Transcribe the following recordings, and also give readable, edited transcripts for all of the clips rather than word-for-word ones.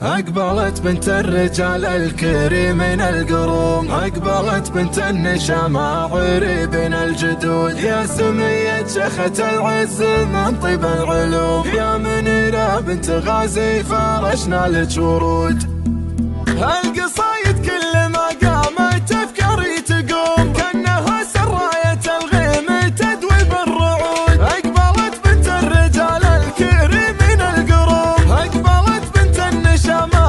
أقبلت بنت الرجال الكريمين القروم، أقبلت بنت النشامى بين الجدود، يا سمية شيخة العز من طيب العلوم، يا منيرة بنت غازي فرشنا لك ورود. القصايد كل ما قامت أفكاري تقوم، كأنها سراية الغيم تدوي بالرعود. أقبلت بنت الرجال الكريمين القروم، أقبلت بنت النشامى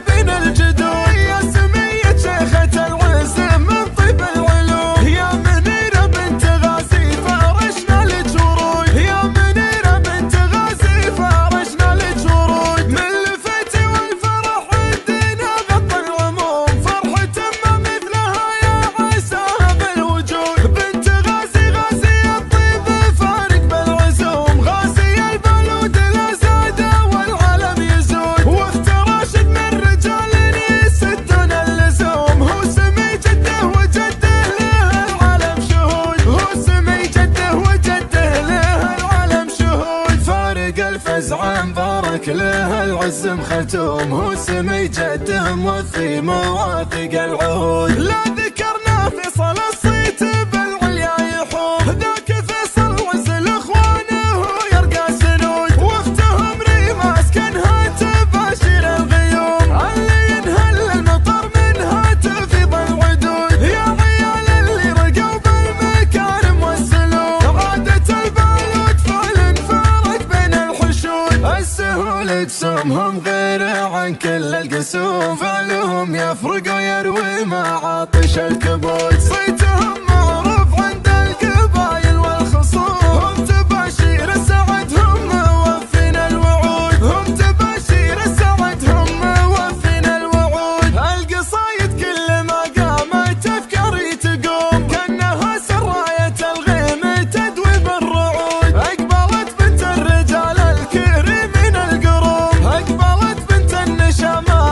بين الجدود، يا سمية شيخة العز من طيب العلوم، يا منيرة بنت غازي فرشنا لك ورود، يا منيرة بنت غازي فرشنا لك ورود. من لفتي والفرح ودينا غطى العموم، فرحة ما مثلها يا عساها بالوجود. بنت غازي غازي الطيب فارق بالعزوم، غازي البلود لا زاد والعالم يزود، واختراشد من رجال يسدون اللزوم، هو سمي جده وجده له العالم شهود، هو سمي جده وجده له العالم شهود. فارق الفزع مبارك له العز مختوم، هو سمي جده موفي مواثيق العهود. لا ذكرنا فيصل الصيت بالعليا يحوم، ذاك فيصل عز لاخوانه يرقى سنود، واختهم ريما اسكنها تباشر الغيوم، اللي ينهل المطر منها تفيض العدود، يا عيال اللي رقوا بالمكارم والسلوك، عادة البالود فعل فارق بين الحشود. السهول جسومهم غير عن كل القسوم، فعلهم يفرق ويروي معاطش الكبود، صيتهم معروف عند القبايل والخصوم، هم تباشير السعد هم موفين الوعود، هم تباشير السعد هم موفين الوعود. القصايد كل ما قامت أفكاري تقوم، كأنها سراية الغيم تدوي بالرعود. أقبلت بنت الرجال الكريمين القروم، أقبلت بنت النشامى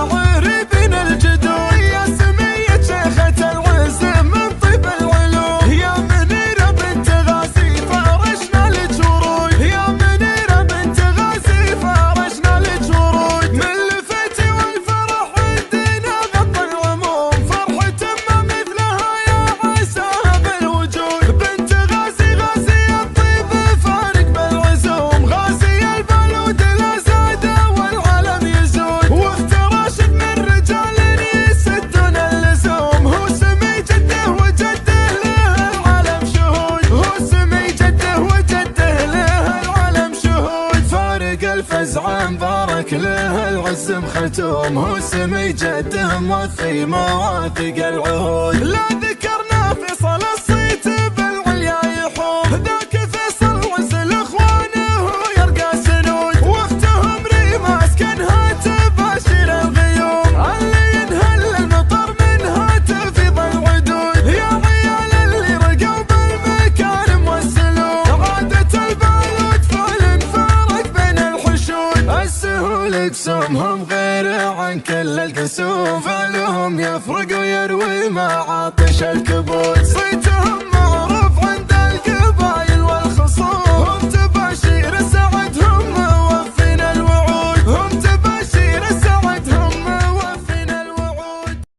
بين الجدود، يا سمية شيخة العز من طيب العلوم، يا منيرة بنت غازي فرشنا لك ورود، يا منيرة بنت غازي فرشنا لك ورود. من لفتي والفرح ودينا غطى العموم، فرحة ما مثلها يا عساها بالوجود. بنت غازي غازي الطيب فارق بالعزوم، غازي البلود لا زاد والعالم يزود، واختراشد من رجال يسدون اللزوم، هو سمي جده وجده له العالم شهود، هو سمي جده وجده له العالم شهود. فارق الفزع مبارك له العز مختوم، هو سمي جده موفي مواثيق العهود. لا ذكرنا فيصل الصيت بالعليا يحوم، ذاك فيصل عز لاخوانه يرقى سنود، واختهم ريما اسكنها تباشر الغيوم، اللي ينهل المطر منها تفيض العدود، يا عيال اللي رقوا بالمكارم والسلوك، عادة البالود فعل فارق بين الحشود. السهول جسومهم غير عن كل القسوم، فعلهم يفرق ويروي معاطش الكبود.